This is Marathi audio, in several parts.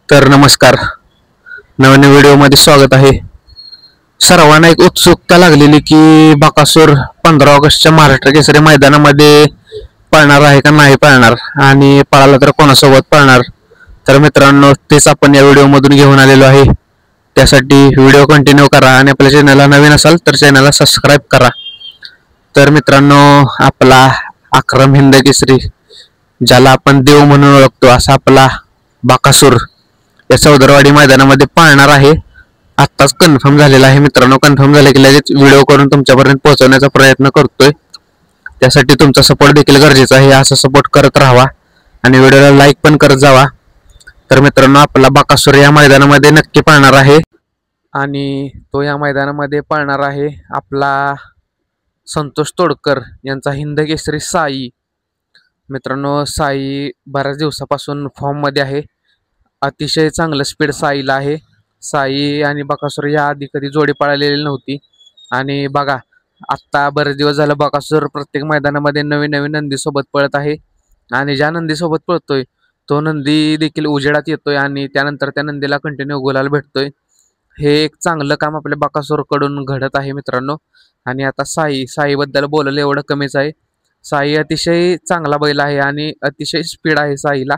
तर नमस्कार. नवीन व्हिडिओमध्ये स्वागत आहे. सर्वांना एक उत्सुकता लागलेली की बकासूर 15 ऑगस्टच्या महाराष्ट्र केसरी मैदानामध्ये पळणार आहे का नाही पळणार आणि पळाला तर कोणासोबत पळणार. तर मित्रांनो, तेच आपण या व्हिडिओमधून घेऊन आलेलो आहे. त्यासाठी व्हिडिओ कंटिन्यू करा आणि आपल्या चॅनलला नवीन असाल तर चॅनलला सबस्क्राईब करा. तर मित्रांनो, आपला अक्रम हिंद केसरी, ज्याला आपण देव म्हणून ओळखतो, असा आपला बकासूर या चौदरवाडी मैदानामध्ये पाळणार आहे. आत्ताच कन्फर्म झालेला आहे मित्रांनो. कन्फर्म झालं की लगेच व्हिडिओ करून तुमच्यापर्यंत पोहोचवण्याचा प्रयत्न करतोय. त्यासाठी तुमचा सपोर्ट देखील गरजेचा आहे. असा सपोर्ट करत राहावा आणि व्हिडिओला लाईक पण करत जावा. तर मित्रांनो, आपला बकासूर या मैदानामध्ये नक्की पाळणार आहे आणि तो या मैदानामध्ये पाळणार आहे आपला संतोष तोडकर यांचा हिंद केसरी साई. मित्रांनो, साई बऱ्याच दिवसापासून फॉर्ममध्ये आहे. अतिशय चांगलं स्पीड साईला आहे. साई आणि बकासूर या आधी कधी जोडी पळालेली नव्हती आणि बघा, आत्ता बरेच दिवस झालं बकासूर प्रत्येक मैदानामध्ये नवीन नवीन नंदीसोबत पळत आहे आणि ज्या नंदीसोबत पळतोय तो नंदी देखील उजेडात येतोय आणि त्यानंतर त्या नंदीला कंटिन्यू गुलाल भेटतोय. हे एक चांगलं काम आपल्या बकासूरकडून घडत आहे मित्रांनो. आणि आता साईबद्दल बोलायला एवढं कमीच आहे. साई अतिशय चांगला बैल आहे आणि अतिशय स्पीड आहे साईला.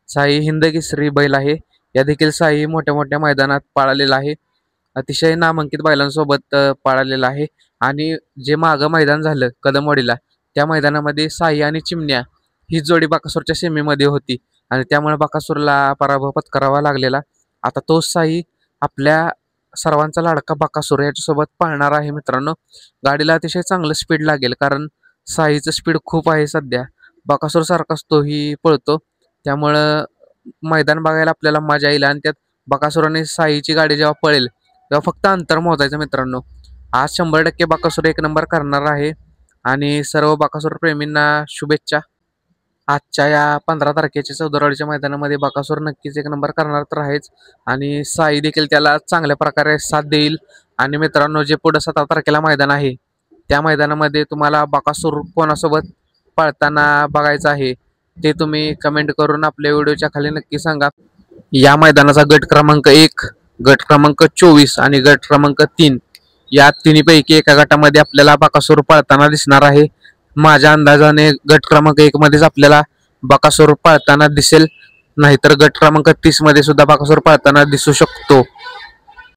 साई हिंद केसरी बैल आहे. या देखील साई मोठ्या मोठ्या मैदानात पाळलेला आहे. अतिशय नामांकित बैलांसोबत पाळलेला आहे. आणि जे मागं मैदान झालं कदमवाडीला, त्या मैदानामध्ये साई आणि चिमण्या ही जोडी बकासूरच्या सेमीमध्ये होती आणि त्यामुळे बकासूरला पराभव पत्करावा लागलेला. आता तोच साई आपल्या सर्वांचा लाडका बकासूर याच्यासोबत पाळणार आहे मित्रांनो. गाडीला अतिशय चांगलं स्पीड लागेल, कारण साईचं स्पीड खूप आहे सध्या. बकासूर सारखाच तोही पळतो, त्यामुळं मैदान बघायला आपल्याला मजा येईल. आणि त्यात बकासूर आणि साईची गाडी जेव्हा पळेल तेव्हा फक्त अंतर मोजायचं मित्रांनो. आज 100% बकासूर एक नंबर करणार आहे आणि सर्व बकासूर प्रेमींना शुभेच्छा. आजच्या या 15 तारखेच्या चौदरवाडीच्या मैदानामध्ये बकासूर नक्कीच एक नंबर करणार तर आहेच आणि साई देखील त्याला चांगल्या प्रकारे साथ देईल. आणि मित्रांनो, जे पुढं 17 तारखेला मैदान आहे त्या मैदानामध्ये तुम्हाला बकासूर कोणासोबत पळताना बघायचं आहे ते तुम्ही कमेंट करून आपल्या व्हिडिओच्या खाली नक्की सांगा. या मैदानाचा गट क्रमांक 1, गट क्रमांक 24 आणि गट क्रमांक 3 या तिन्हीपैकी एका गटामध्ये आपल्याला बकासूर पळताना दिसणार आहे. माझ्या अंदाजाने गट क्रमांक 1 मध्येच आपल्याला बकासूर पळताना दिसेल, नाहीतर गट क्रमांक 30 मध्ये सुद्धा बकासूर पळताना दिसू शकतो.